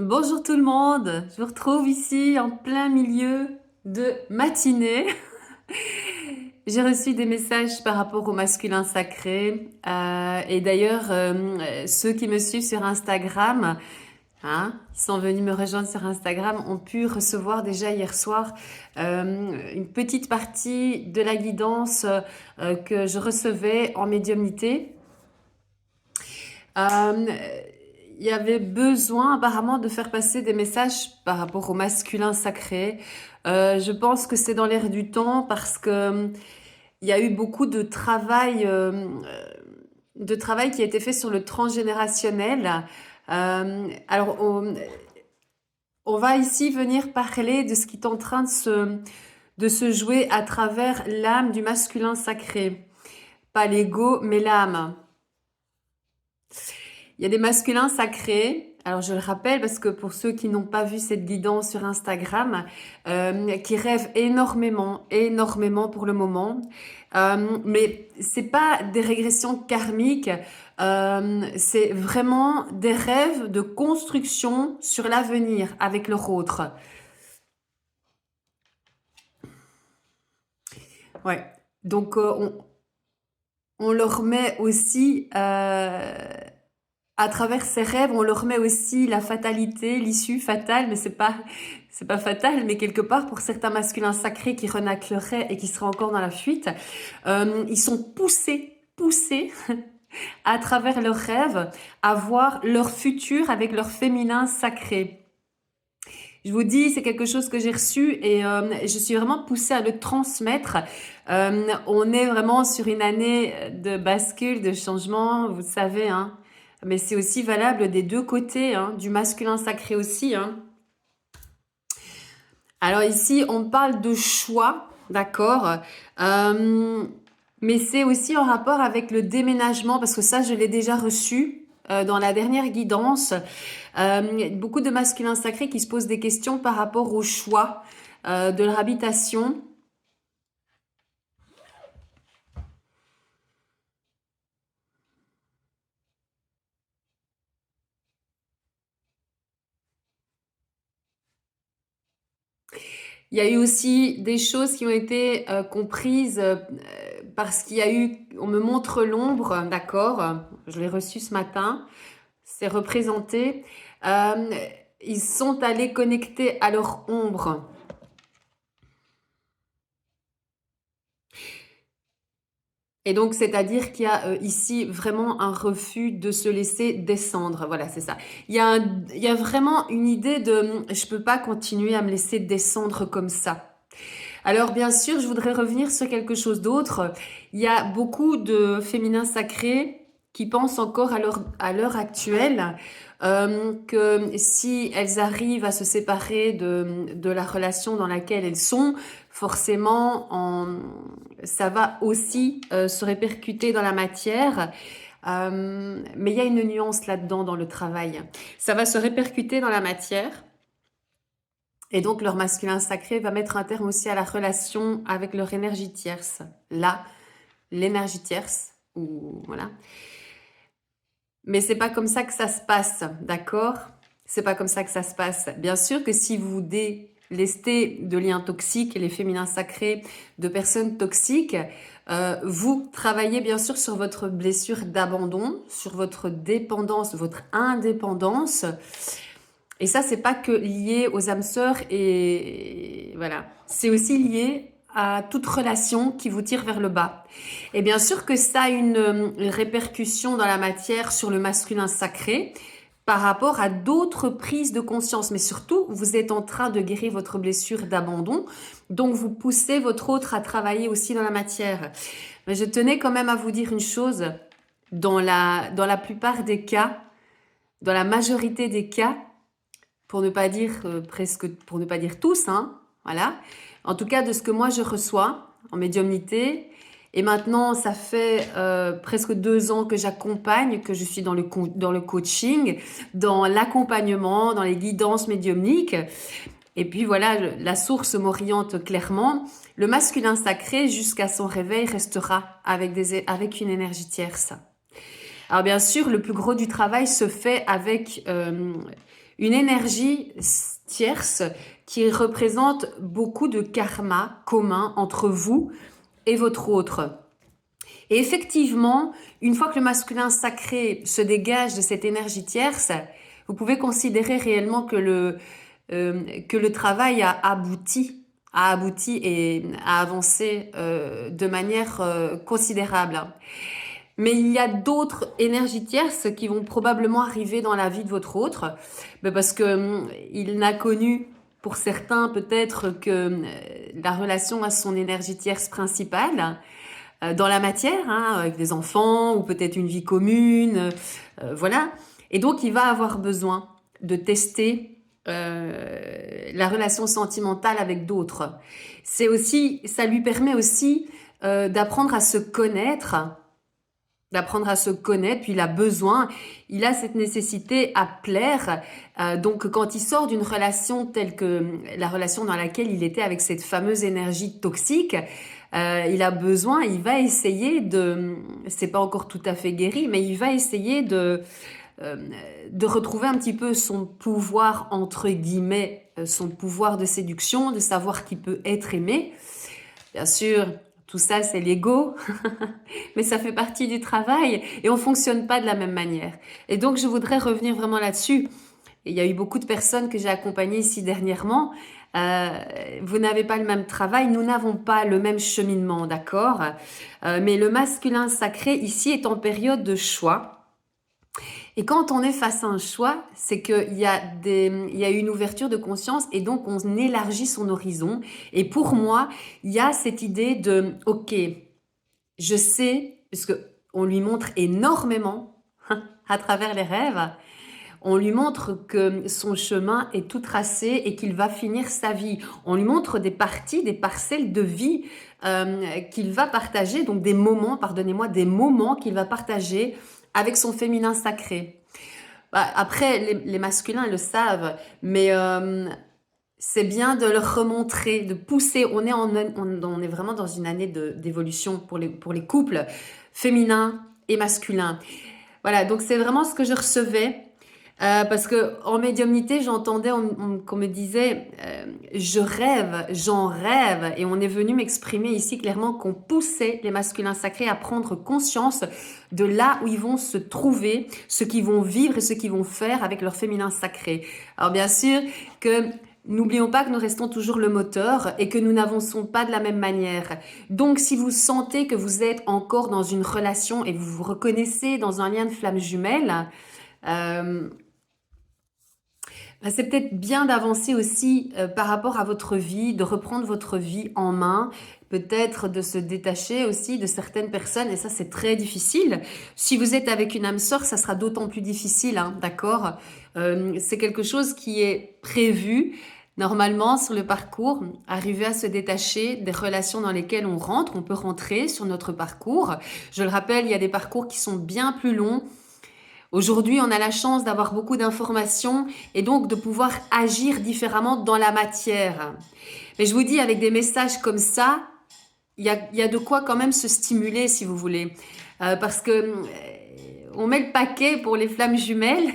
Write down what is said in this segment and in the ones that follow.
Bonjour tout le monde, je vous retrouve ici en plein milieu de matinée. J'ai reçu des messages par rapport au masculin sacré et d'ailleurs ceux qui me suivent sur Instagram, qui sont venus me rejoindre sur Instagram, ont pu recevoir déjà hier soir une petite partie de la guidance que je recevais en médiumnité. Euh, il y avait besoin apparemment de faire passer des messages par rapport au masculin sacré. Je pense que c'est dans l'air du temps parce que il y a eu beaucoup de travail qui a été fait sur le transgénérationnel. Alors, on va ici venir parler de ce qui est en train de se jouer à travers l'âme du masculin sacré. Pas l'ego, mais l'âme. Il y a des masculins sacrés. Alors je le rappelle parce que pour ceux qui n'ont pas vu cette guidance sur Instagram, qui rêvent énormément, énormément pour le moment, mais c'est pas des régressions karmiques, c'est vraiment des rêves de construction sur l'avenir avec leur autre. Ouais. Donc on leur met aussi à travers ces rêves, on leur met aussi la fatalité, l'issue fatale, mais c'est pas fatal, mais quelque part pour certains masculins sacrés qui renâcleraient et qui seraient encore dans la fuite, ils sont poussés à travers leurs rêves à voir leur futur avec leur féminin sacré. Je vous dis, c'est quelque chose que j'ai reçu et je suis vraiment poussée à le transmettre. On est vraiment sur une année de bascule, de changement, vous savez, hein. Mais c'est aussi valable des deux côtés, hein, du masculin sacré aussi, hein. Alors ici, on parle de choix, d'accord, mais c'est aussi en rapport avec le déménagement, parce que ça, je l'ai déjà reçu dans la dernière guidance. Il y a beaucoup de masculins sacrés qui se posent des questions par rapport au choix de leur habitation. Il y a eu aussi des choses qui ont été comprises parce qu'il y a eu, on me montre l'ombre, d'accord, je l'ai reçu ce matin, c'est représenté. Euh, Ils sont allés connecter à leur ombre. Et donc, c'est-à-dire qu'il y a ici vraiment un refus de se laisser descendre. Voilà, c'est ça. Il y a vraiment une idée de je peux pas continuer à me laisser descendre comme ça. Alors, bien sûr, je voudrais revenir sur quelque chose d'autre. Il y a beaucoup de féminins sacrés qui pensent encore à l'heure actuelle que si elles arrivent à se séparer de la relation dans laquelle elles sont, forcément, ça va aussi se répercuter dans la matière. Mais il y a une nuance là-dedans dans le travail. Ça va se répercuter dans la matière. Et donc, leur masculin sacré va mettre un terme aussi à la relation avec leur énergie tierce. Là, l'énergie tierce, ou voilà. Mais c'est pas comme ça que ça se passe, d'accord? C'est pas comme ça que ça se passe. Bien sûr que si vous délestez de liens toxiques, les féminins sacrés, de personnes toxiques, vous travaillez bien sûr sur votre blessure d'abandon, sur votre dépendance, votre indépendance. Et ça, c'est pas que lié aux âmes sœurs et voilà. C'est aussi lié à toute relation qui vous tire vers le bas. Et bien sûr que ça a une répercussion dans la matière sur le masculin sacré par rapport à d'autres prises de conscience. Mais surtout, vous êtes en train de guérir votre blessure d'abandon. Donc, vous poussez votre autre à travailler aussi dans la matière. Mais je tenais quand même à vous dire une chose. Dans la plupart des cas, dans la majorité des cas, pour ne pas dire pour ne pas dire tous, hein, voilà. En tout cas, de ce que moi je reçois en médiumnité. Et maintenant, ça fait presque 2 ans que j'accompagne, que je suis dans le coaching, dans l'accompagnement, dans les guidances médiumniques. Et puis voilà, la source m'oriente clairement. Le masculin sacré, jusqu'à son réveil, restera avec une énergie tierce. Alors bien sûr, le plus gros du travail se fait avec une énergie tierce qui représente beaucoup de karma commun entre vous et votre autre. Et effectivement, une fois que le masculin sacré se dégage de cette énergie tierce, vous pouvez considérer réellement que le travail a abouti et a avancé de manière considérable. Mais il y a d'autres énergies tierces qui vont probablement arriver dans la vie de votre autre, parce que il n'a connu pour certains peut-être que la relation à son énergie tierce principale dans la matière, hein, avec des enfants ou peut-être une vie commune, voilà. Et donc il va avoir besoin de tester la relation sentimentale avec d'autres. C'est aussi, ça lui permet aussi d'apprendre à se connaître, puis il a cette nécessité à plaire. Donc quand il sort d'une relation telle que la relation dans laquelle il était avec cette fameuse énergie toxique, il va essayer c'est pas encore tout à fait guéri, mais il va essayer de retrouver un petit peu son pouvoir, entre guillemets, son pouvoir de séduction, de savoir qu'il peut être aimé. Bien sûr, tout ça, c'est l'ego, mais ça fait partie du travail et on fonctionne pas de la même manière. Et donc, je voudrais revenir vraiment là-dessus. Il y a eu beaucoup de personnes que j'ai accompagnées ici dernièrement. Vous n'avez pas le même travail, nous n'avons pas le même cheminement, d'accord? Mais le masculin sacré ici est en période de choix. Et quand on est face à un choix, c'est qu'il y a une ouverture de conscience et donc on élargit son horizon. Et pour moi, il y a cette idée de, ok, je sais, parce qu'on lui montre énormément à travers les rêves, on lui montre que son chemin est tout tracé et qu'il va finir sa vie. On lui montre des parties, des parcelles de vie qu'il va partager, donc des moments qu'il va partager avec son féminin sacré. Après, les masculins le savent, mais c'est bien de leur remontrer, de pousser. On est vraiment dans une année d'évolution pour les couples féminins et masculins. Voilà, donc c'est vraiment ce que je recevais. Parce que en médiumnité, j'entendais qu'on me disait j'en rêve, et on est venu m'exprimer ici clairement qu'on poussait les masculins sacrés à prendre conscience de là où ils vont se trouver, ce qu'ils vont vivre et ce qu'ils vont faire avec leur féminin sacré. Alors bien sûr que n'oublions pas que nous restons toujours le moteur et que nous n'avançons pas de la même manière. Donc, si vous sentez que vous êtes encore dans une relation et vous vous reconnaissez dans un lien de flamme jumelle, c'est peut-être bien d'avancer aussi par rapport à votre vie, de reprendre votre vie en main, peut-être de se détacher aussi de certaines personnes, et ça c'est très difficile. Si vous êtes avec une âme sœur, ça sera d'autant plus difficile, hein, d'accord? C'est quelque chose qui est prévu normalement sur le parcours, arriver à se détacher des relations dans lesquelles on rentre, on peut rentrer sur notre parcours. Je le rappelle, il y a des parcours qui sont bien plus longs. Aujourd'hui, on a la chance d'avoir beaucoup d'informations et donc de pouvoir agir différemment dans la matière. Mais je vous dis, avec des messages comme ça, il y a de quoi quand même se stimuler, si vous voulez. Parce que on met le paquet pour les flammes jumelles.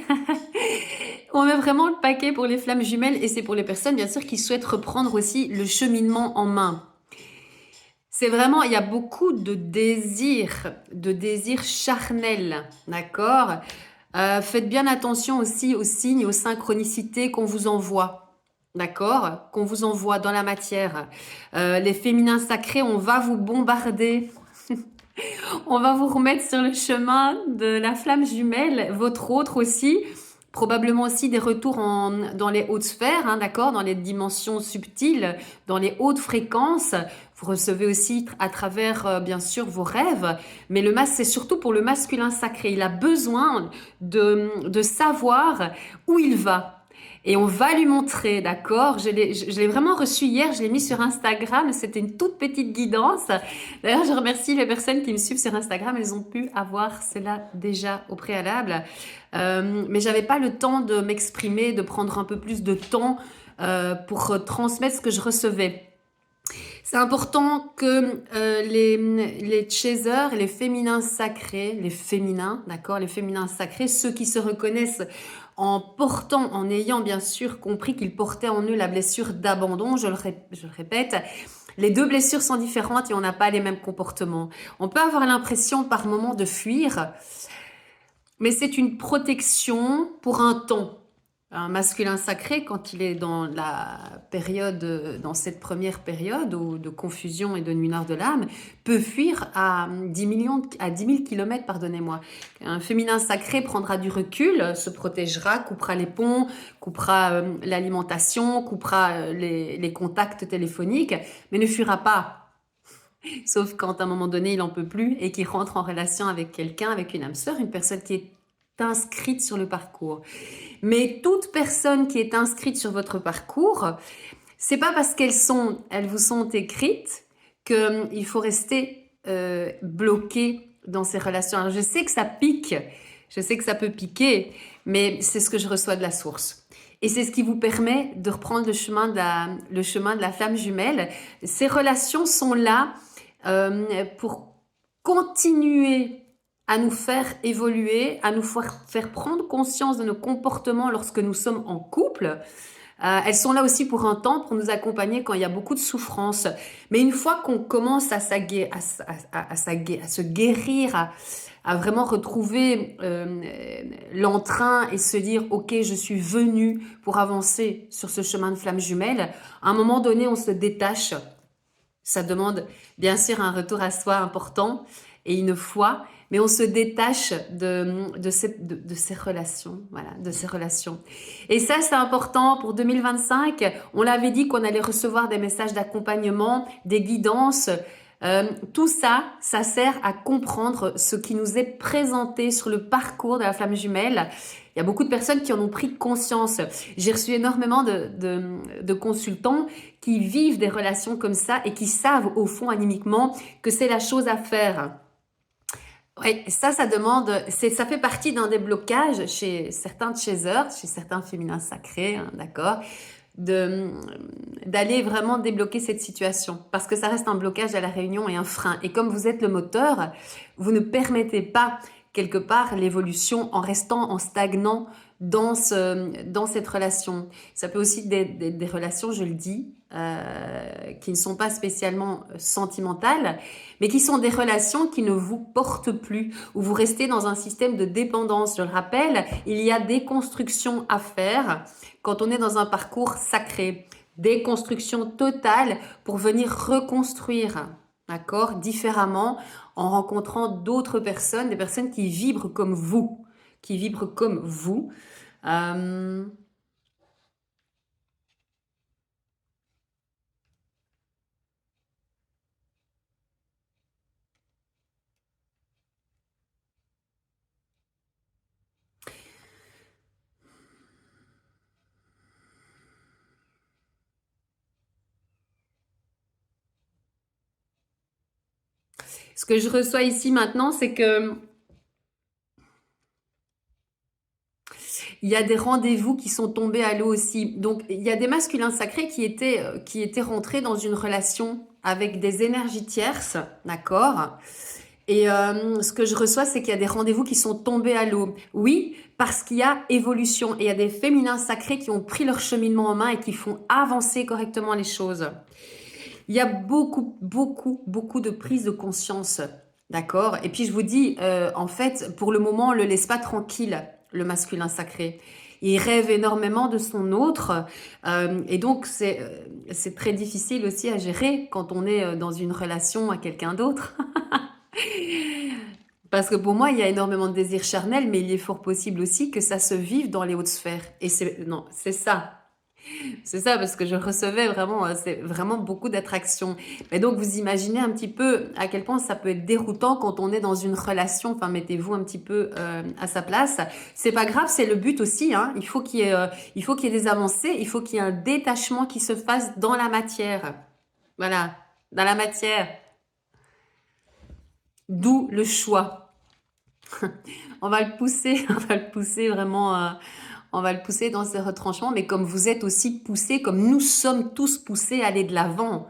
On met vraiment le paquet pour les flammes jumelles et c'est pour les personnes, bien sûr, qui souhaitent reprendre aussi le cheminement en main. C'est vraiment, il y a beaucoup de désirs charnels, d'accord? Faites bien attention aussi aux signes, aux synchronicités qu'on vous envoie, d'accord? Qu'on vous envoie dans la matière. Les féminins sacrés, on va vous bombarder. On va vous remettre sur le chemin de la flamme jumelle, votre autre aussi. Probablement aussi des retours dans les hautes sphères, hein, d'accord, dans les dimensions subtiles, dans les hautes fréquences. Vous recevez aussi à travers, bien sûr, vos rêves. Mais c'est surtout pour le masculin sacré. Il a besoin de savoir où il va. Et on va lui montrer, d'accord? Je l'ai vraiment reçu hier, je l'ai mis sur Instagram, c'était une toute petite guidance. D'ailleurs, je remercie les personnes qui me suivent sur Instagram, elles ont pu avoir cela déjà au préalable. Mais j'avais pas le temps de m'exprimer, de prendre un peu plus de temps pour transmettre ce que je recevais. C'est important que les chasers, les féminins sacrés, les féminins, d'accord, les féminins sacrés, ceux qui se reconnaissent en portant, en ayant bien sûr compris qu'ils portaient en eux la blessure d'abandon, je le répète, les deux blessures sont différentes et on n'a pas les mêmes comportements. On peut avoir l'impression par moment de fuir, mais c'est une protection pour un temps. Un masculin sacré, quand il est dans la période, dans cette première période de confusion et de nuit noire de l'âme, peut fuir à 10 000 kilomètres, pardonnez-moi. Un féminin sacré prendra du recul, se protégera, coupera les ponts, coupera l'alimentation, coupera les contacts téléphoniques, mais ne fuira pas. Sauf quand à un moment donné, il n'en peut plus et qu'il rentre en relation avec quelqu'un, avec une âme sœur, une personne qui est inscrite sur le parcours. Mais toute personne qui est inscrite sur votre parcours, c'est pas parce elles vous sont écrites qu'il faut rester bloqué dans ces relations. Alors je sais que ça pique, je sais que ça peut piquer, mais c'est ce que je reçois de la source. Et c'est ce qui vous permet de reprendre le chemin de la flamme jumelle. Ces relations sont là pour continuer à nous faire évoluer, à nous faire prendre conscience de nos comportements lorsque nous sommes en couple. Elles sont là aussi pour un temps, pour nous accompagner quand il y a beaucoup de souffrance. Mais une fois qu'on commence à se guérir, à vraiment retrouver l'entrain et se dire « Ok, je suis venue pour avancer sur ce chemin de flamme jumelle », à un moment donné, on se détache. Ça demande bien sûr un retour à soi important et une foi, mais on se détache de ces relations, voilà, de ces relations. Et ça, c'est important pour 2025. On l'avait dit qu'on allait recevoir des messages d'accompagnement, des guidances. Tout ça, ça sert à comprendre ce qui nous est présenté sur le parcours de la flamme jumelle. Il y a beaucoup de personnes qui en ont pris conscience. J'ai reçu énormément de consultants qui vivent des relations comme ça et qui savent au fond animiquement que c'est la chose à faire. Oui, ça fait partie d'un des blocages chez certains chasers, chez certains féminins sacrés, hein, d'accord, d'aller vraiment débloquer cette situation. Parce que ça reste un blocage à la réunion et un frein. Et comme vous êtes le moteur, vous ne permettez pas quelque part l'évolution en restant en stagnant dans cette relation. Ça peut aussi être des relations, je le dis, qui ne sont pas spécialement sentimentales, mais qui sont des relations qui ne vous portent plus, où vous restez dans un système de dépendance. Je le rappelle, il y a des constructions à faire quand on est dans un parcours sacré, des constructions totales pour venir reconstruire, d'accord, différemment, en rencontrant d'autres personnes, des personnes qui vibrent comme vous, qui vibrent comme vous. Ce que je reçois ici maintenant, c'est que il y a des rendez-vous qui sont tombés à l'eau aussi. Donc, il y a des masculins sacrés qui étaient rentrés dans une relation avec des énergies tierces, d'accord? Et ce que je reçois, c'est qu'il y a des rendez-vous qui sont tombés à l'eau. Oui, parce qu'il y a évolution. Et il y a des féminins sacrés qui ont pris leur cheminement en main et qui font avancer correctement les choses. Il y a beaucoup, beaucoup, beaucoup de prise de conscience, d'accord? Et puis je vous dis, en fait, pour le moment, on ne le laisse pas tranquille, le masculin sacré. Il rêve énormément de son autre et donc c'est très difficile aussi à gérer quand on est dans une relation à quelqu'un d'autre. Parce que pour moi, il y a énormément de désirs charnels, mais il est fort possible aussi que ça se vive dans les hautes sphères. Et c'est ça. C'est ça, parce que je recevais vraiment, c'est vraiment beaucoup d'attraction. Mais donc, vous imaginez un petit peu à quel point ça peut être déroutant quand on est dans une relation. Enfin, mettez-vous un petit peu à sa place. C'est pas grave, c'est le but aussi. Hein. Il faut qu'il y ait des avancées. Il faut qu'il y ait un détachement qui se fasse dans la matière. Voilà, dans la matière. D'où le choix. On va le pousser, on va le pousser vraiment. On va le pousser dans ses retranchements, mais comme vous êtes aussi poussés, comme nous sommes tous poussés à aller de l'avant.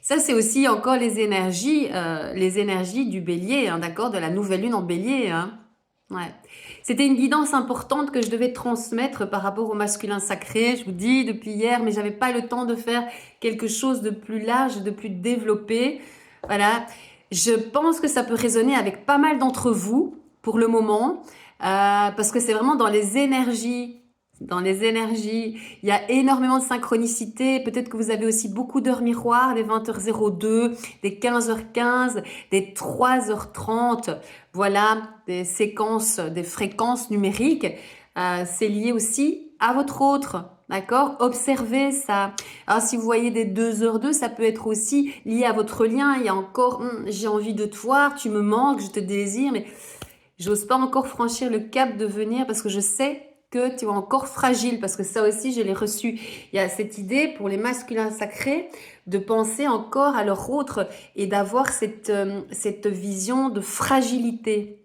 Ça, c'est aussi encore les énergies du bélier, hein, d'accord, de la nouvelle lune en bélier, hein. Ouais. C'était une guidance importante que je devais transmettre par rapport au masculin sacré, je vous dis, depuis hier, mais j'avais pas le temps de faire quelque chose de plus large, de plus développé. Voilà. Je pense que ça peut résonner avec pas mal d'entre vous pour le moment, parce que c'est vraiment dans les énergies. Dans les énergies, il y a énormément de synchronicité. Peut-être que vous avez aussi beaucoup d'heures miroirs, des 20h02, des 15h15, des 3h30. Voilà, des séquences, des fréquences numériques. C'est lié aussi à votre autre. D'accord? Observez ça. Alors, si vous voyez des 2h02, ça peut être aussi lié à votre lien. Il y a encore, j'ai envie de te voir, tu me manques, je te désire, mais j'ose pas encore franchir le cap de venir parce que je sais que tu es encore fragile, parce que ça aussi, je l'ai reçu. Il y a cette idée pour les masculins sacrés de penser encore à leur autre et d'avoir cette vision de fragilité.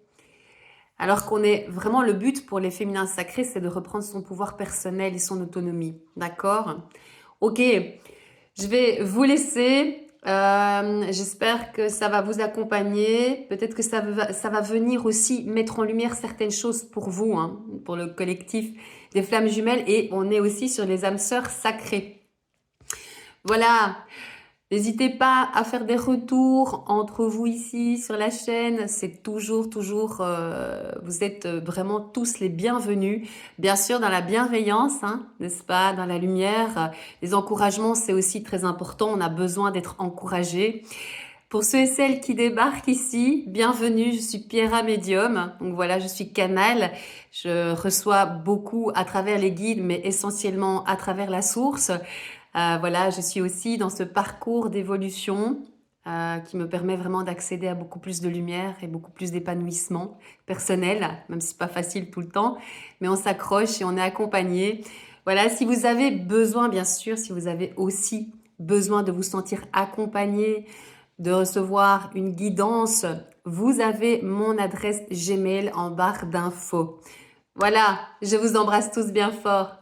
Alors qu'on est vraiment, le but pour les féminins sacrés, c'est de reprendre son pouvoir personnel et son autonomie. D'accord? Ok, je vais vous laisser. J'espère que ça va vous accompagner. Peut-être que ça va venir aussi mettre en lumière certaines choses pour vous, hein, pour le collectif des flammes jumelles. Et on est aussi sur les âmes sœurs sacrées. Voilà. N'hésitez pas à faire des retours entre vous ici sur la chaîne. C'est toujours, vous êtes vraiment tous les bienvenus. Bien sûr, dans la bienveillance, hein, n'est-ce pas, dans la lumière. Les encouragements, c'est aussi très important. On a besoin d'être encouragé. Pour ceux et celles qui débarquent ici, bienvenue. Je suis Pierra Médium. Donc voilà, je suis canal. Je reçois beaucoup à travers les guides, mais essentiellement à travers la source. Voilà, je suis aussi dans ce parcours d'évolution qui me permet vraiment d'accéder à beaucoup plus de lumière et beaucoup plus d'épanouissement personnel, même si c'est pas facile tout le temps, mais on s'accroche et on est accompagné. Voilà, si vous avez besoin, bien sûr, si vous avez aussi besoin de vous sentir accompagné, de recevoir une guidance, vous avez mon adresse Gmail en barre d'infos. Voilà, je vous embrasse tous bien fort.